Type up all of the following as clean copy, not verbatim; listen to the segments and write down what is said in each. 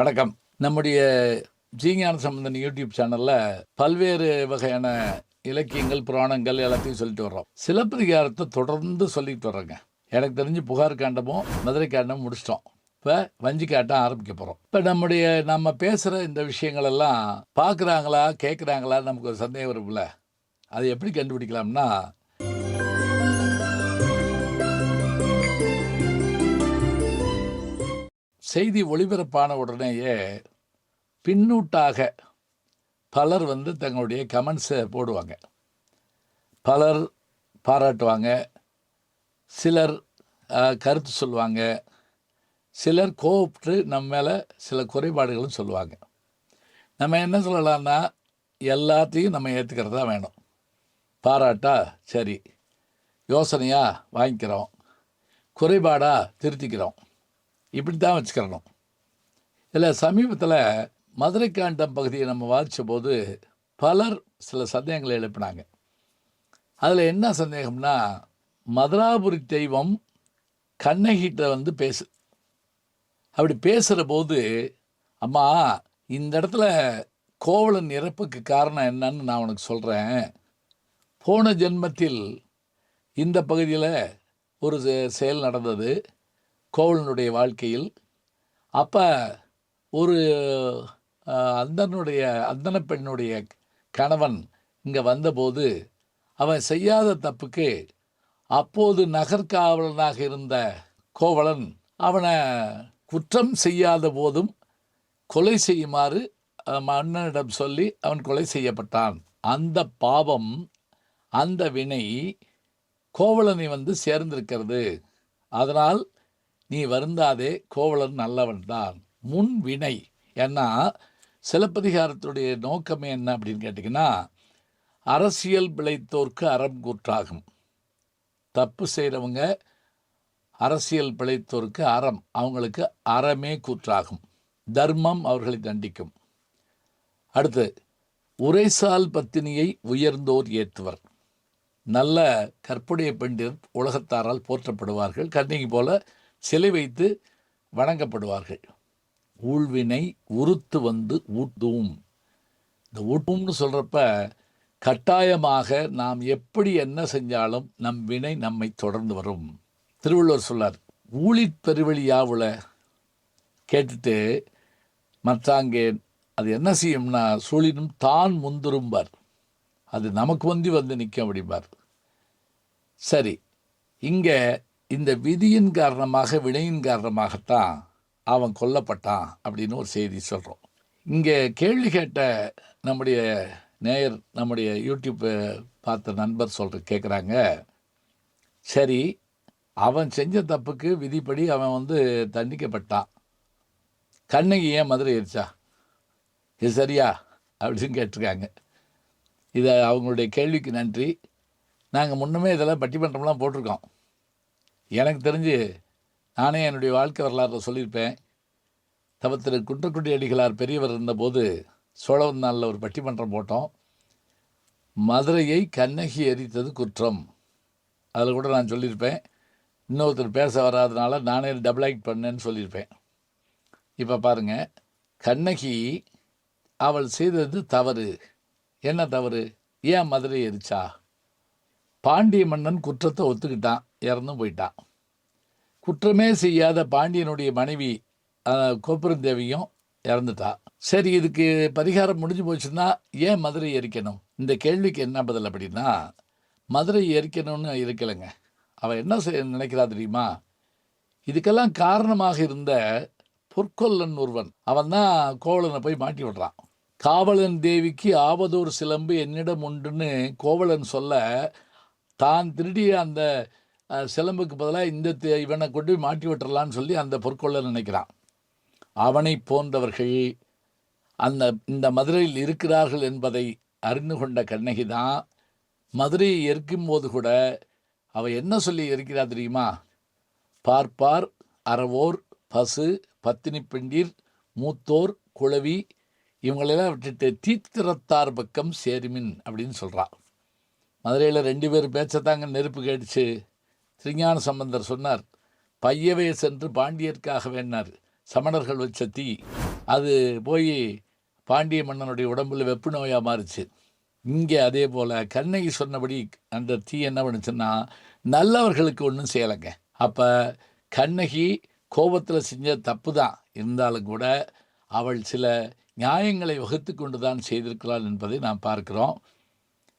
வணக்கம். நம்முடைய ஜீஞான சம்பந்தன் யூடியூப் சேனல்ல பல்வேறு வகையான இலக்கியங்கள், புராணங்கள் எல்லாத்தையும் சொல்லிட்டு வர்றோம். சிலப்பதிகாரத்தை தொடர்ந்து சொல்லிட்டு வர்றோங்க. எனக்கு தெரிஞ்சு புகார் காண்டமும் மதுரை காண்டமும் முடிச்சிட்டோம். இப்போ வஞ்சி காட்டம் ஆரம்பிக்க போகிறோம். இப்போ நம்ம பேசுகிற இந்த விஷயங்கள் எல்லாம் பார்க்குறாங்களா, கேட்குறாங்களா, நமக்கு ஒரு சந்தேகம் வரும்ல. அதை எப்படி கண்டுபிடிக்கலாம்னா, செய்தி ஒளிபரப்பான உடனேயே பின்னூட்டாக பலர் தங்களுடைய கமெண்ட்ஸை போடுவாங்க. பலர் பாராட்டுவாங்க, சிலர் கருத்து சொல்லுவாங்க, சிலர் கோப்பிட்டு நம்ம மேலே சில குறைபாடுகளும் சொல்லுவாங்க. நம்ம என்ன சொல்லலாம்னா, எல்லாத்தையும் நம்ம ஏற்றுக்கிறது தான் வேணும். பாராட்டா சரி, யோசனையாக வாங்கிக்கிறோம், குறைபாடாக திருத்திக்கிறோம், இப்படி தான் வச்சுக்கிறணும். இதில் சமீபத்தில் மதுரை காண்டம் பகுதியை நம்ம வாதித்த போது பலர் சில சந்தேகங்களை எழுப்பினாங்க. அதில் என்ன சந்தேகம்னா, மதுராபுரி தெய்வம் கண்ணகிட்ட பேசு. அப்படி பேசுகிற போது, அம்மா இந்த இடத்துல கோவலன் இறப்புக்கு காரணம் என்னன்னு நான் உனக்கு சொல்கிறேன். போன ஜென்மத்தில் இந்த பகுதியில் ஒரு செயல் நடந்தது கோவலனுடைய வாழ்க்கையில். அப்போ ஒரு அந்தன பெண்ணுடைய கணவன் இங்கே வந்தபோது அவன் செய்யாத தப்புக்கு அப்போது நகர்காவலனாக இருந்த கோவலன் அவனை குற்றம் செய்யாத போதும் கொலை செய்யுமாறு மன்னனிடம் சொல்லி அவன் கொலை செய்யப்பட்டான். அந்த பாவம், அந்த வினை கோவலனை சேர்ந்திருக்கிறது. அதனால் நீ வருந்தாதே, கோவலன் நல்லவன் தான். முன் வினை. ஏன்னா சிலப்பதிகாரத்துடைய நோக்கமே என்ன அப்படின்னு கேட்டிங்கன்னா, அரசியல் பிழைத்தோர்க்கு அறம் கூற்றாகும். தப்பு செய்கிறவங்க அரசியல் பிழைத்தோருக்கு அறம், அவங்களுக்கு அறமே கூற்றாகும். தர்மம் அவர்களை தண்டிக்கும். அடுத்து, உரைசால் பத்தினியை உயர்ந்தோர் ஏற்றுவர். நல்ல கற்புடைய பெண்டிர் உலகத்தாரால் போற்றப்படுவார்கள். கண்ணகி போல சிலை வைத்து வணங்கப்படுவார்கள். ஊழ்வினை உறுத்து ஊட்டும். இந்த ஊட்டும்னு சொல்கிறப்ப கட்டாயமாக நாம் எப்படி என்ன செஞ்சாலும் நம் வினை நம்மை தொடர்ந்து வரும். திருவள்ளுவர் சொல்லார், ஊழிற் பெருவெளியாவுல கேட்டுட்டு மற்றாங்கே அது என்ன செய்யும்னா சூழினும் தான் முந்துரும்பார். அது நமக்கு நிற்கும் அப்படிம்பார். சரி, இங்கே இந்த விதியின் காரணமாக, வினையின் காரணமாகத்தான் அவன் கொல்லப்பட்டான் அப்படின்னு ஒரு செய்தி சொல்கிறோம். இங்கே கேள்வி கேட்ட நம்முடைய நேயர், நம்முடைய யூடியூப் பார்த்த நண்பர் கேட்குறாங்க, சரி அவன் செஞ்ச தப்புக்கு விதிப்படி அவன் தண்டிக்கப்பட்டான், கண்ணகி ஏன் மதுரை எரிச்சா, இது சரியா அப்படின்னு கேட்டிருக்காங்க. இதை அவங்களுடைய கேள்விக்கு நன்றி. நாங்கள் முன்னமே இதெல்லாம் பட்டிமன்றம்லாம் போட்டிருக்கோம். எனக்கு தெரிஞ்சு நானே என்னுடைய வாழ்க்கை வரலாறு சொல்லியிருப்பேன். தவத்திரு குன்றக்குடி அடிகளார் பெரியவர் இருந்தபோது சோழவந்தானில் ஒரு பட்டிமன்றம் போட்டோம். மதுரையை கண்ணகி எரித்தது குற்றம். அதில் கூட நான் சொல்லியிருப்பேன், இன்னொருத்தர் பேச வராதனால நானே டபுள் ஆக்ட் பண்ணேன்னு சொல்லியிருப்பேன். இப்போ பாருங்கள், கண்ணகி அவள் செய்தது தவறு. என்ன தவறு? ஏன் மதுரை எரிச்சா? பாண்டிய மன்னன் குற்றத்தை ஒத்துக்கிட்டான், இறந்தும் போயிட்டான். குற்றமே செய்யாத பாண்டியனுடைய மனைவி கோப்பெருந்தேவியும் இறந்துட்டா. சரி, இதுக்கு பரிகாரம் முடிஞ்சு போச்சுன்னா ஏன் மதுரை எரிக்கணும்? இந்த கேள்விக்கு என்ன பதில் அப்படின்னா, மதுரை எரிக்கணும்னு இருக்கலைங்க. அவன் என்ன நினைக்கிறா தெரியுமா? இதுக்கெல்லாம் காரணமாக இருந்த பொற்கொல்லன் ஒருவன், அவன் தான் கோவலனை போய் மாட்டி விடுறான். காவலன் தேவிக்கு ஆவதோர் சிலம்பு என்னிடம் உண்டுன்னு கோவலன் சொல்ல, தான் திருடிய அந்த சிலம்புக்கு பதிலாக இவனை கொண்டு போய் மாட்டி விட்டுறலான்னு சொல்லி அந்த பொற்கொள்ளன் நினைக்கிறான். அவனை போன்றவர்கள் இந்த மதுரையில் இருக்கிறார்கள் என்பதை அறிந்து கொண்ட கண்ணகி தான் மதுரையை எரிக்கும் போது கூட அவள் என்ன சொல்லி எரிக்கிறா தெரியுமா? பார்ப்பார் அறவோர் பசு பத்தினி பெண்டீர் மூத்தோர் குளவி இவங்களெல்லாம் விட்டுட்டு தீத்திரத்தார் பக்கம் சேருமின் அப்படின்னு சொல்கிறான். மதுரையில் 2 பேர் பேச்சத்தாங்க நெருப்பு கேட்டுச்சு. திருஞான சம்பந்தர் சொன்னார், பையவே சென்று பாண்டியர்க்காக வேணார், சமணர்கள் வச்ச தீ அது போய் பாண்டிய மன்னனுடைய உடம்புல வெப்பு நோயாக மாறிச்சு. இங்கே அதே போல் கண்ணகி சொன்னபடி அந்த தீ என்ன பண்ணுச்சுன்னா நல்லவர்களுக்கு ஒன்றும் செய்யலைங்க. அப்போ கண்ணகி கோபத்தில் செஞ்ச தப்பு தான் இருந்தாலும் கூட அவள் சில நியாயங்களை வகுத்து கொண்டு தான் செய்திருக்கிறாள் என்பதை நாம் பார்க்கிறோம்.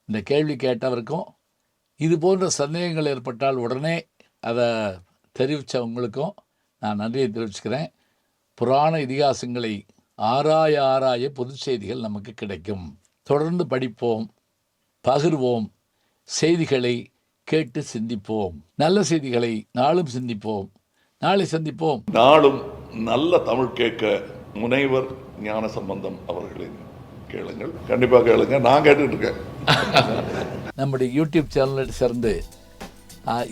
இந்த கேள்வி கேட்டவருக்கும் இது போன்ற சந்தேகங்கள் ஏற்பட்டால் உடனே அதை தெரிவித்தவங்களுக்கும் நான் நன்றியை தெரிவிச்சுக்கிறேன். புராண இதிகாசங்களை ஆராய ஆராய பொது செய்திகள் நமக்கு கிடைக்கும். தொடர்ந்து படிப்போம், பகிர்வோம், செய்திகளை கேட்டு சிந்திப்போம். நல்ல செய்திகளை நாளும் சிந்திப்போம். நாளை சந்திப்போம். நாளும் நல்ல தமிழ் கேட்க முனைவர் ஞானசம்பந்தம் அவர்களின் கேளுங்கள். கண்டிப்பாக கேளுங்க. நான் கேட்டுட்டு இருக்கேன். நம்முடைய யூடியூப் சேனலை சேர்ந்து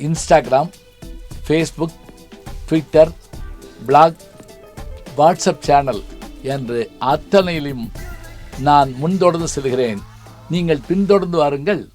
Instagram, Facebook, Twitter, blog, WhatsApp channel என்று அத்தனையிலும் நான் முன்தொடர்ந்து செல்கிறேன். நீங்கள் பின்தொடர்ந்து வாருங்கள்.